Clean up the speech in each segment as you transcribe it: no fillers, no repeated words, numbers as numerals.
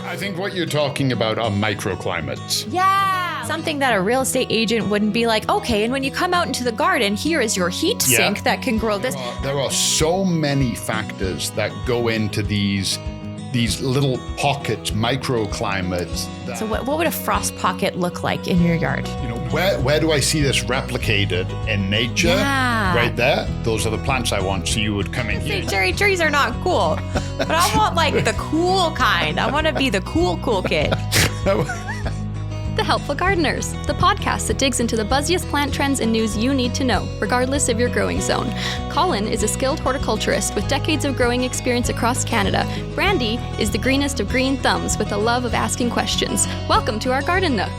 I think what you're talking about are microclimates. Yeah. Something that a real estate agent wouldn't be like, okay, and when you come out into the garden, here is your heat sink that can grow this. There are so many factors that go into these little pockets, microclimates. So what would a frost pocket look like in your yard? You know, where do I see this replicated in nature? Yeah. Right there. Those are the plants I want. So you would come in here. Cherry trees are not cool, but I want like the cool kind. I want to be the cool kid. The Helpful Gardeners, the podcast that digs into the buzziest plant trends and news you need to know, regardless of your growing zone. Colin is a skilled horticulturist with decades of growing experience across Canada. Brandi is the greenest of green thumbs with a love of asking questions. Welcome to our garden nook.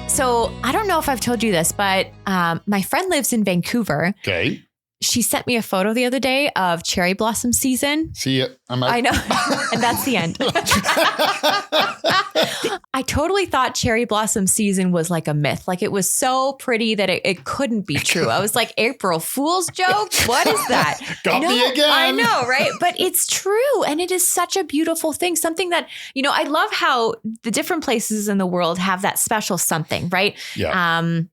So I don't know if I've told you this, but my friend lives in Vancouver. Okay. She sent me a photo the other day of cherry blossom season. See ya. I'm out. I know. And that's the end. I totally thought cherry blossom season was like a myth. Like it was so pretty that it couldn't be true. I was like, April Fool's joke? What is that? Got me again. I know, right? But it's true. And it is such a beautiful thing. Something that, you know, I love how the different places in the world have that special something, right? Yeah.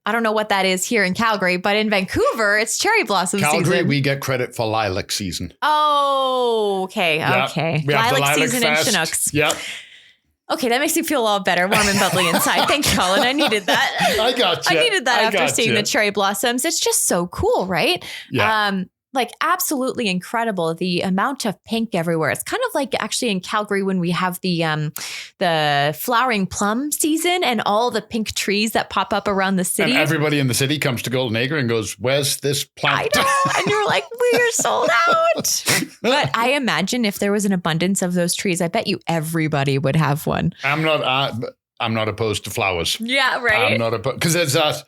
I don't know what that is here in Calgary, but in Vancouver, it's cherry blossom Calgary, season. we get credit for lilac season. Oh, okay. Yeah. Okay. We have Lilac the lilac season fest. in Chinooks. Yep. Okay, that makes me feel a lot better, warm and bubbly inside. Thanks, Colin. I needed that. I got you. I needed that after seeing you. the cherry blossoms. It's just so cool, right? Yeah. Like absolutely incredible. The amount of pink everywhere. It's kind of like actually in Calgary when we have the flowering plum season and all the pink trees that pop up around the city. And everybody in the city comes to Golden Acre and goes, "Where's this plant?" I know. And you're like, we're sold out. But I imagine if there was an abundance of those trees, I bet you everybody would have one. I'm not opposed to flowers. Yeah, right. I'm not opposed because there's that.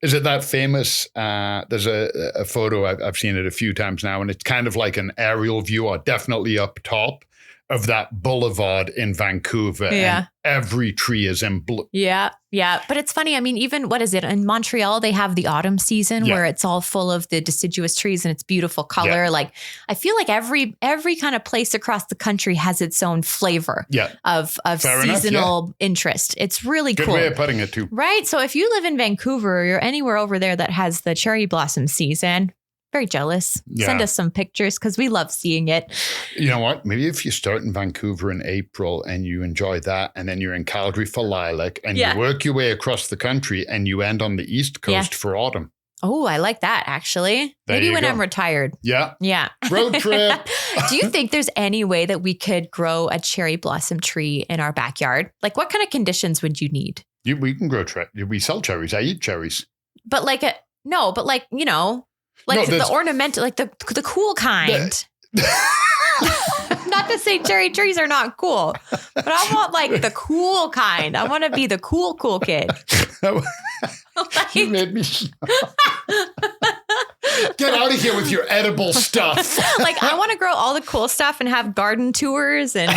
Is it that famous? There's a photo, I've seen it a few times now, and it's kind of like an aerial view or definitely up top of that boulevard in Vancouver. Yeah. And every tree is in blue. Yeah. Yeah. But it's funny. I mean, even what is it in Montreal? They have the autumn season where it's all full of the deciduous trees and it's beautiful color. Yeah. Like I feel like every kind of place across the country has its own flavor of Fair seasonal enough, interest. It's really Good cool. way of putting it too. Right. So if you live in Vancouver or you're anywhere over there that has the cherry blossom season, very jealous. Yeah. Send us some pictures because we love seeing it. You know what? Maybe if you start in Vancouver in April and you enjoy that, and then you're in Calgary for lilac, and you work your way across the country and you end on the East Coast for autumn. Oh, I like that, actually. Maybe when I'm retired. Yeah. Yeah. Road trip. Do you think there's any way that we could grow a cherry blossom tree in our backyard? Like what kind of conditions would you need? We can grow we sell cherries. I eat cherries. But like you know, like the ornamental, like the cool kind. Not to say cherry trees are not cool, but I want like the cool kind. I want to be the cool kid. You made me get out of here with your edible stuff. Like I want to grow all the cool stuff and have garden tours and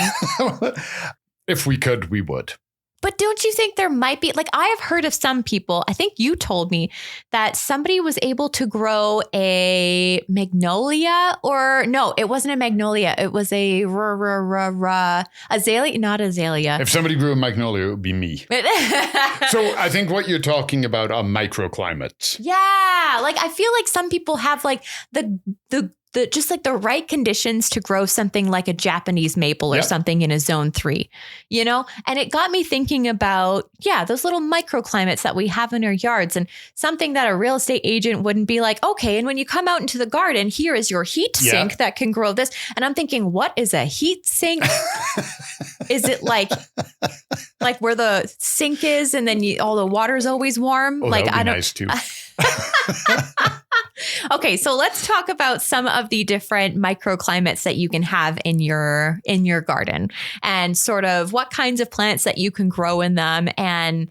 if we could, we would. But don't you think there might be, like I have heard of some people, I think you told me that somebody was able to grow a magnolia or no, it wasn't a magnolia. It was a azalea, not azalea. If somebody grew a magnolia, it would be me. So I think what you're talking about are microclimates. Yeah. Like I feel like some people have like the just like the right conditions to grow something like a Japanese maple or something in a zone 3, you know? And it got me thinking about, those little microclimates that we have in our yards and something that a real estate agent wouldn't be like, okay, and when you come out into the garden, here is your heat sink that can grow this. And I'm thinking, what is a heat sink? Is it like where the sink is and then all the water's always warm? Oh, like that would be nice too. Okay, so let's talk about some of the different microclimates that you can have in your garden and sort of what kinds of plants that you can grow in them and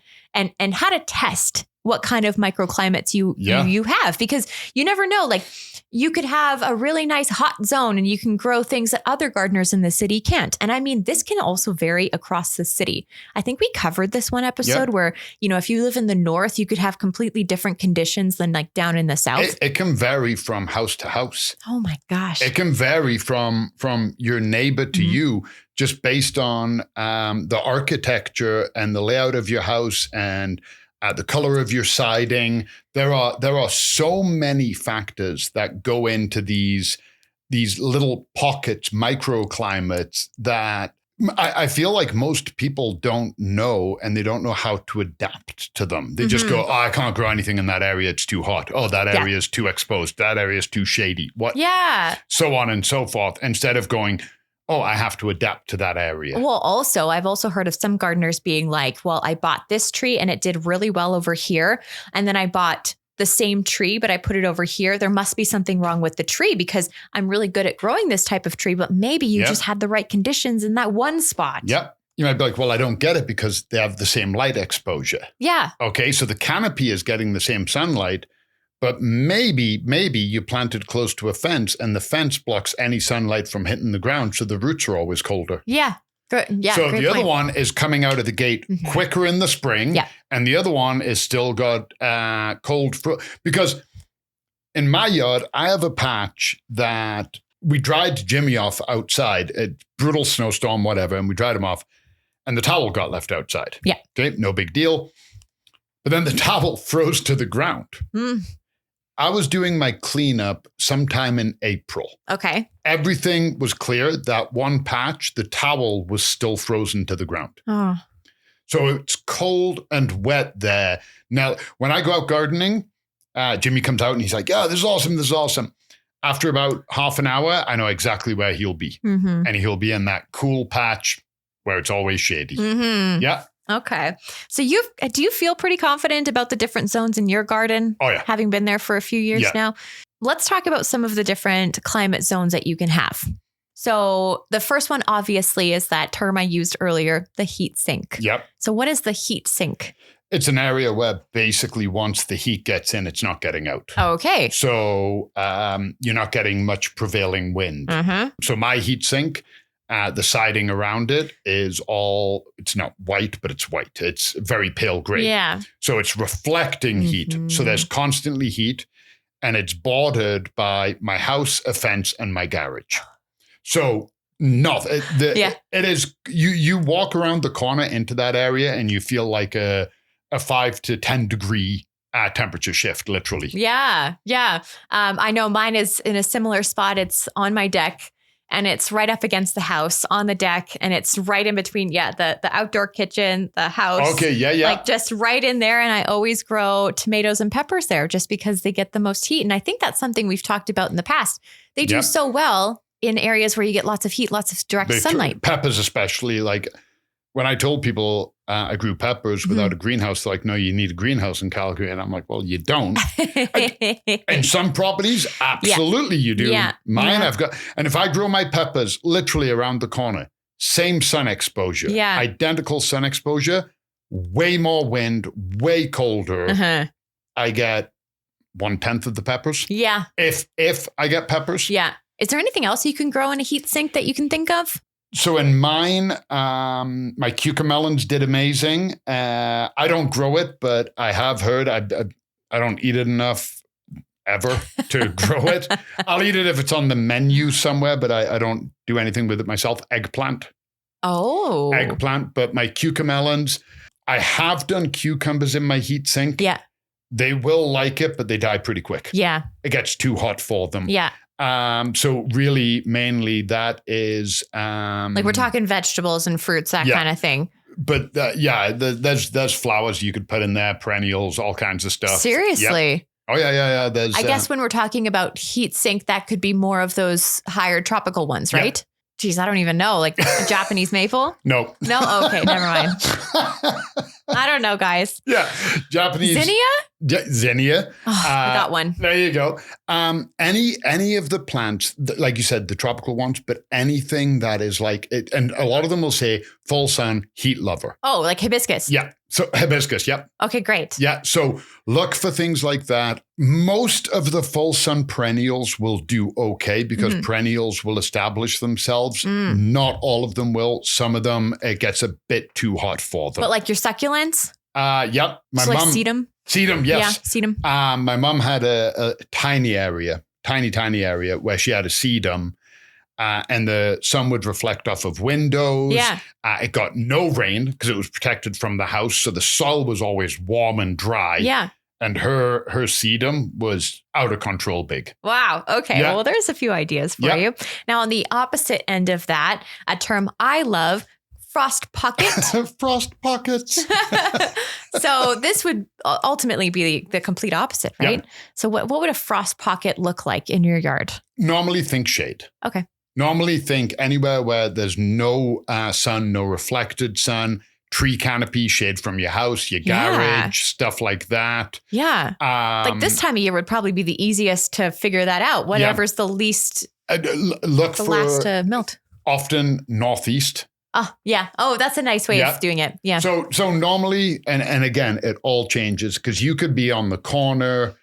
how to test what kind of microclimates you have, because you never know. Like, you could have a really nice hot zone and you can grow things that other gardeners in the city can't. And I mean, this can also vary across the city. I think we covered this one episode where, if you live in the north, you could have completely different conditions than like down in the south. It can vary from house to house. Oh my gosh. It can vary from your neighbor to you, just based on the architecture and the layout of your house and the color of your siding. There are so many factors that go into these little pockets, microclimates, that I feel like most people don't know, and they don't know how to adapt to them. They just go, I can't grow anything in that area. It's too hot. Oh, that area is too exposed. That area is too shady. What? Yeah. So on and so forth. Instead of going, oh, I have to adapt to that area. Well, also, I've also heard of some gardeners being like, well, I bought this tree and it did really well over here. And then I bought the same tree, but I put it over here. There must be something wrong with the tree because I'm really good at growing this type of tree, but maybe you just had the right conditions in that one spot. Yep. You might be like, well, I don't get it because they have the same light exposure. Yeah. Okay, so the canopy is getting the same sunlight, but maybe you planted close to a fence and the fence blocks any sunlight from hitting the ground, so the roots are always colder. Yeah. Yeah. So the other one is coming out of the gate quicker in the spring, and the other one is still got cold fruit. Because in my yard, I have a patch that we dried Jimmy off outside, a brutal snowstorm, whatever, and we dried him off, and the towel got left outside. Yeah. Okay, no big deal. But then the towel froze to the ground. I was doing my cleanup sometime in April. Okay. Everything was clear. That one patch, the towel was still frozen to the ground. Oh. So it's cold and wet there. Now, when I go out gardening, Jimmy comes out and he's like, yeah, this is awesome. This is awesome. After about half an hour, I know exactly where he'll be. And he'll be in that cool patch where it's always shady. Yeah. Okay. So do you feel pretty confident about the different zones in your garden? Oh, yeah. Having been there for a few years now. Let's talk about some of the different climate zones that you can have. So the first one, obviously, is that term I used earlier, the heat sink. Yep. So what is the heat sink? It's an area where basically once the heat gets in, it's not getting out. Okay. So you're not getting much prevailing wind. So my heat sink, the siding around it is it's not white, but it's white. It's very pale gray. Yeah. So it's reflecting heat. So there's constantly heat, and it's bordered by my house, a fence, and my garage. So it is, you walk around the corner into that area and you feel like a 5 to 10 degree temperature shift, literally. Yeah. Yeah. I know mine is in a similar spot. It's on my deck. And it's right up against the house on the deck. And it's right in between, the outdoor kitchen, the house. Okay, yeah. Like just right in there. And I always grow tomatoes and peppers there just because they get the most heat. And I think that's something we've talked about in the past. They do so well in areas where you get lots of heat, lots of direct sunlight. Peppers especially, like when I told people I grew peppers without a greenhouse, they're like, no, you need a greenhouse in Calgary. And I'm like, well, you don't. In some properties, absolutely you do. Yeah. Mine I've got, and if I grow my peppers literally around the corner, same sun exposure, identical sun exposure, way more wind, way colder. I get 1/10 of the peppers. Yeah. If I get peppers. Yeah. Is there anything else you can grow in a heat sink that you can think of? So in mine, my cucumber melons did amazing. I don't grow it, but I have heard I don't eat it enough ever to grow it. I'll eat it if it's on the menu somewhere, but I don't do anything with it myself. Eggplant. Oh. Eggplant, but my cucumber melons, I have done cucumbers in my heat sink. Yeah. They will like it, but they die pretty quick. Yeah. It gets too hot for them. Yeah. So really mainly that is like we're talking vegetables and fruits, that kind of thing. But there's flowers you could put in there, perennials, all kinds of stuff. Seriously. Yep. Oh yeah. There's I guess when we're talking about heat sink, that could be more of those higher tropical ones, right? Yeah. Geez, I don't even know. Like a Japanese maple? No. No? Okay, never mind. I don't know, guys. Yeah. Japanese. Zinnia? Zinnia. Oh, I got one. There you go. Any of the plants, like you said, the tropical ones, but anything that is like it, and a lot of them will say full sun heat lover. Oh, like hibiscus. Yeah. So hibiscus. Yep. Okay, great. Yeah. So look for things like that. Most of the full sun perennials will do okay because perennials will establish themselves. Not all of them will. Some of them, it gets a bit too hot for them. But like your succulents? Yep. My so mom. like sedum? Sedum, yes. Yeah, sedum. My mom had a tiny area where she had a sedum, and the sun would reflect off of windows. Yeah. It got no rain because it was protected from the house, so the soil was always warm and dry. Yeah. And her sedum was out of control big. Wow. Okay. Yeah. Well, there's a few ideas for you. Now, on the opposite end of that, a term I love, frost pocket. Frost pockets. So this would ultimately be the complete opposite, right? Yeah. So what would a frost pocket look like in your yard? Normally think shade. Okay. Normally think anywhere where there's no sun, no reflected sun, tree canopy, shade from your house, your garage, stuff like that. Yeah. Like this time of year would probably be the easiest to figure that out. Whatever's the least, look the for last to melt. often northeast. Oh, yeah. Oh, that's a nice way of doing it. Yeah. So normally, and again, it all changes because you could be on the corner.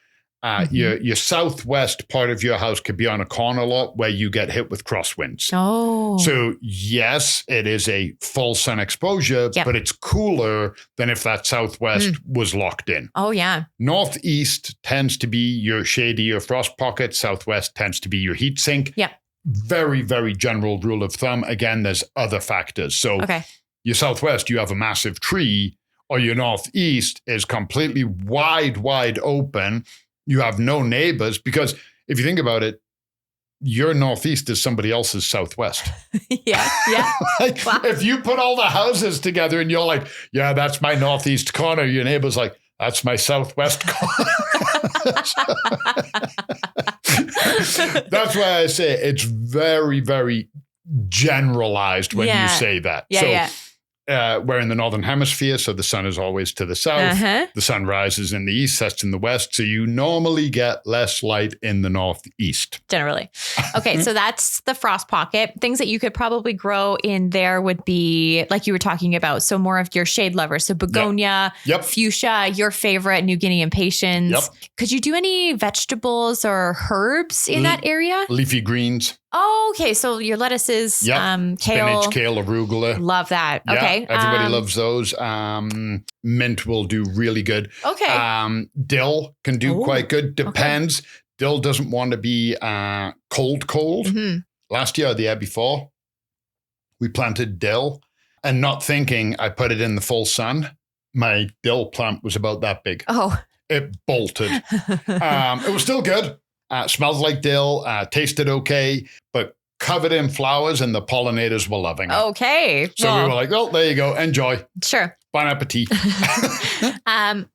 Your southwest part of your house could be on a corner lot where you get hit with crosswinds. Oh. So yes, it is a full sun exposure, but it's cooler than if that southwest was locked in. Oh, yeah. Northeast tends to be your shady or frost pocket. Southwest tends to be your heat sink. Yeah. Very, very general rule of thumb. Again, there's other factors. So your southwest, you have a massive tree, or your northeast is completely wide open. You have no neighbors because if you think about it, your northeast is somebody else's southwest. Yeah. Like, if you put all the houses together and you're like, yeah, that's my northeast corner, your neighbor's like, that's my southwest corner. That's why I say it's very, very generalized when you say that. We're in the northern hemisphere, so the sun is always to the south. The sun rises in the east, sets in the west. So you normally get less light in the northeast. Generally. Okay, so that's the frost pocket. Things that you could probably grow in there would be, like you were talking about, so more of your shade lovers. So begonia, fuchsia, your favorite, New Guinea impatiens. Could you do any vegetables or herbs in that area? Leafy greens. Oh, okay. So your lettuces, kale. Spinach, kale, arugula. Love that. Okay. Everybody loves those. Mint will do really good. Okay. Dill can do quite good. Depends. Okay. Dill doesn't want to be cold. Last year or the year before, we planted dill and not thinking I put it in the full sun. My dill plant was about that big. Oh. It bolted. It was still good. Smells like dill, tasted okay, but covered in flowers and the pollinators were loving it. Okay. So we were like, oh, there you go. Enjoy. Sure. Bon appetit.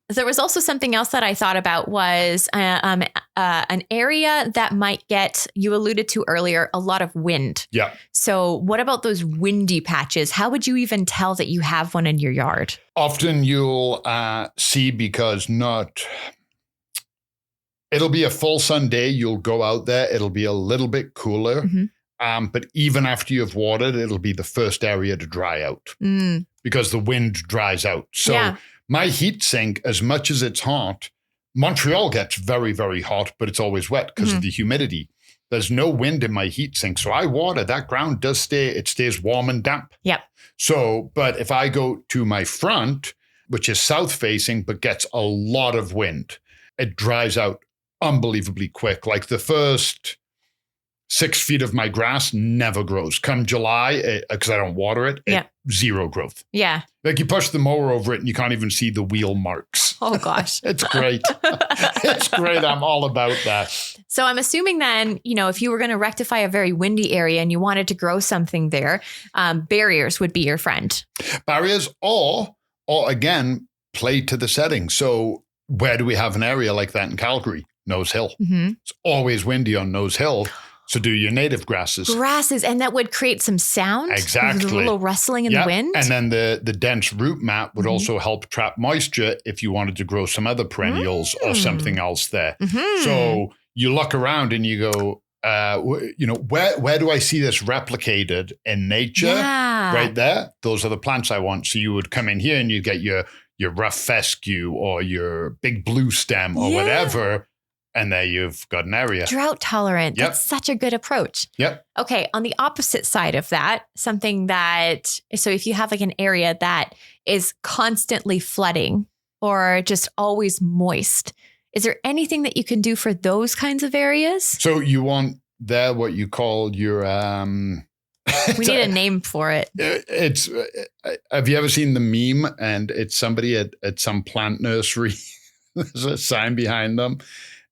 There was also something else that I thought about was an area that might get, you alluded to earlier, a lot of wind. Yeah. So what about those windy patches? How would you even tell that you have one in your yard? Often you'll see because it'll be a full sun day. You'll go out there. It'll be a little bit cooler. But even after you've watered, it'll be the first area to dry out because the wind dries out. So my heat sink, as much as it's hot, Montreal gets very, very hot, but it's always wet because of the humidity. There's no wind in my heat sink. So I water, that ground does stays warm and damp. Yep. So, but if I go to my front, which is south facing, but gets a lot of wind, it dries out unbelievably quick. Like the first 6 feet of my grass never grows. Come July, because I don't water it, zero growth. Yeah. Like you push the mower over it and you can't even see the wheel marks. Oh, gosh. It's great. It's great. I'm all about that. So I'm assuming then, if you were going to rectify a very windy area and you wanted to grow something there, barriers would be your friend. Barriers or again, play to the setting. So where do we have an area like that in Calgary? Nose Hill. It's always windy on Nose Hill. So do your native grasses. Grasses, and that would create some sound. Exactly. A little rustling in the wind. And then the dense root mat would also help trap moisture if you wanted to grow some other perennials or something else there. So you look around and you go, where do I see this replicated in nature? Yeah. Right there. Those are the plants I want. So you would come in here and you get your rough fescue or your big blue stem or whatever. And there you've got an area. Drought tolerant. Yep. That's such a good approach. Yep. Okay. On the opposite side of that, so if you have like an area that is constantly flooding or just always moist, is there anything that you can do for those kinds of areas? So you want there what you call your... we need a name for it. It's. Have you ever seen the meme? And it's somebody at some plant nursery. There's a sign behind them.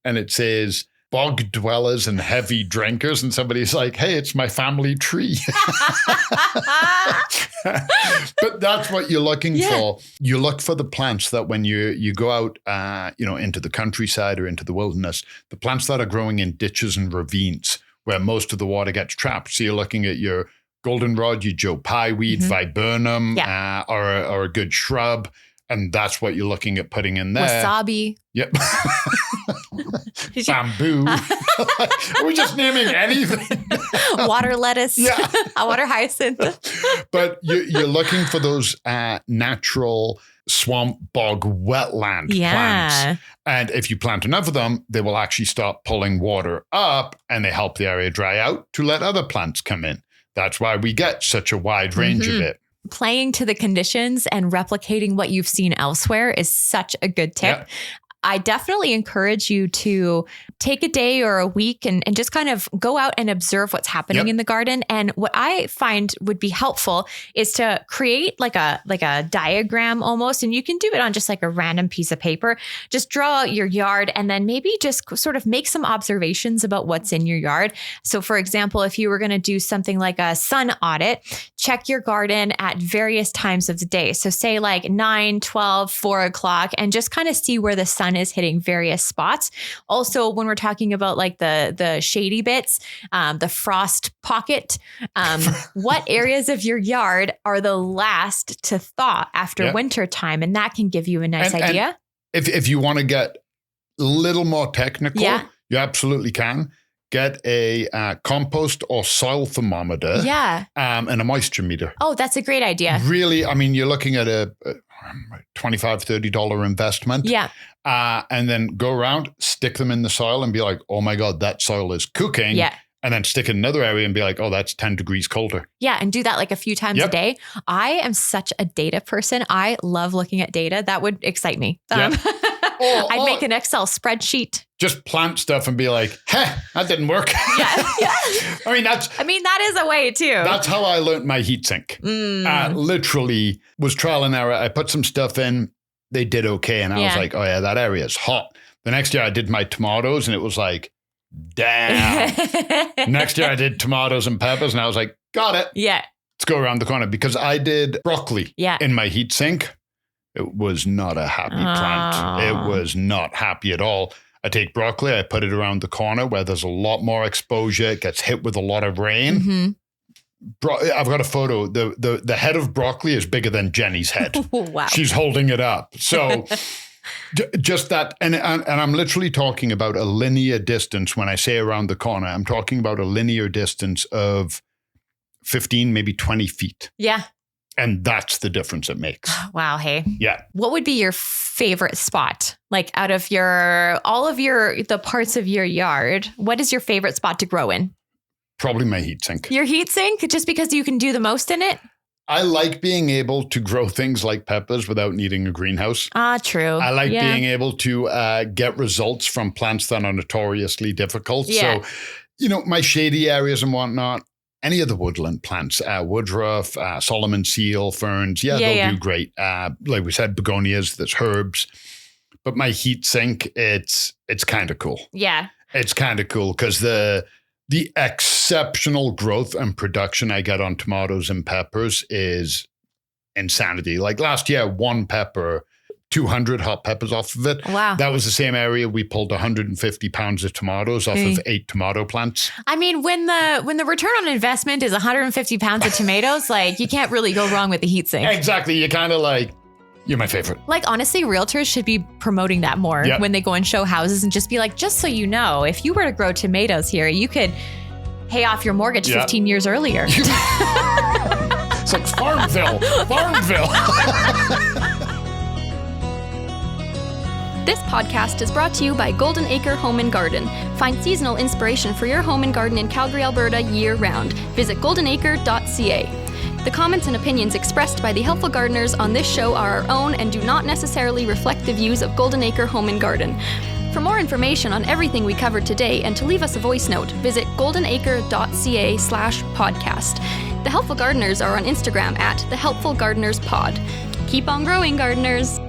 And it says, bog dwellers and heavy drinkers. And somebody's like, hey, it's my family tree. But that's what you're looking for. You look for the plants that when you go out, into the countryside or into the wilderness, the plants that are growing in ditches and ravines where most of the water gets trapped. So you're looking at your goldenrod, your Joe Pye weed, viburnum, or a good shrub. And that's what you're looking at putting in there. Wasabi. Yep. Bamboo. Are we just naming anything? Water lettuce. Yeah. Water hyacinth. But you're looking for those natural swamp, bog, wetland plants. And if you plant enough of them, they will actually start pulling water up and they help the area dry out to let other plants come in. That's why we get such a wide range of it. Playing to the conditions and replicating what you've seen elsewhere is such a good tip. Yep. I definitely encourage you to take a day or a week and just kind of go out and observe what's happening in the garden. And what I find would be helpful is to create like a diagram almost, and you can do it on just like a random piece of paper. Just draw out your yard and then maybe just sort of make some observations about what's in your yard. So for example, if you were going to do something like a sun audit, check your garden at various times of the day. So say like 9, 12, 4 o'clock, and just kind of see where the sun is hitting various spots. Also, when we're talking about like the shady bits, the frost pocket, what areas of your yard are the last to thaw after winter time? And that can give you a nice idea. And if you want to get a little more technical, you absolutely can. Get a compost or soil thermometer and a moisture meter. Oh, that's a great idea. Really, I mean, you're looking at a $25, $30 investment. Yeah. And then go around, stick them in the soil and be like, oh my God, that soil is cooking. Yeah. And then stick in another area and be like, oh, that's 10 degrees colder. Yeah. And do that like a few times a day. I am such a data person. I love looking at data. That would excite me. I'd make an Excel spreadsheet. Just plant stuff and be like, that didn't work. I mean, that is a way too. That's how I learned my heat sink. Literally was trial and error. I put some stuff in. They did okay. And I was like, oh yeah, that area is hot. The next year I did my tomatoes and it was like, damn. Next year I did tomatoes and peppers and I was like, got it. Yeah. Let's go around the corner because I did broccoli in my heat sink. It was not a happy plant. It was not happy at all. I take broccoli, I put it around the corner where there's a lot more exposure. It gets hit with a lot of rain. I've got a photo. The head of broccoli is bigger than Jenny's head. Wow. She's holding it up. So just that. And I'm literally talking about a linear distance. When I say around the corner, I'm talking about a linear distance of 15, maybe 20 feet. Yeah. And that's the difference it makes. Wow. Hey. Yeah. What would be your favorite spot? Like out of the parts of your yard, what is your favorite spot to grow in? Probably my heat sink. Your heat sink? Just because you can do the most in it? I like being able to grow things like peppers without needing a greenhouse. True. I like being able to get results from plants that are notoriously difficult. Yeah. So, my shady areas and whatnot, any of the woodland plants, woodruff, Solomon seal, ferns, they'll do great. Like we said, begonias, there's herbs. But my heat sink, it's kind of cool. Yeah. It's kind of cool because the exceptional growth and production I get on tomatoes and peppers is insanity. Like last year, one pepper 200 hot peppers off of it. Wow. That was the same area we pulled 150 pounds of tomatoes off of 8 tomato plants. I mean, when the return on investment is 150 pounds of tomatoes, like you can't really go wrong with the heat sink. Exactly. You're kind of like, you're my favorite. Like, honestly, realtors should be promoting that more when they go and show houses and just be like, just so you know, if you were to grow tomatoes here, you could pay off your mortgage 15 years earlier. It's like Farmville. This podcast is brought to you by Golden Acre Home and Garden. Find seasonal inspiration for your home and garden in Calgary, Alberta year-round. Visit goldenacre.ca. The comments and opinions expressed by the Helpful Gardeners on this show are our own and do not necessarily reflect the views of Golden Acre Home and Garden. For more information on everything we covered today and to leave us a voice note, visit goldenacre.ca/podcast. The Helpful Gardeners are on Instagram at The Helpful Gardeners Pod. Keep on growing, gardeners!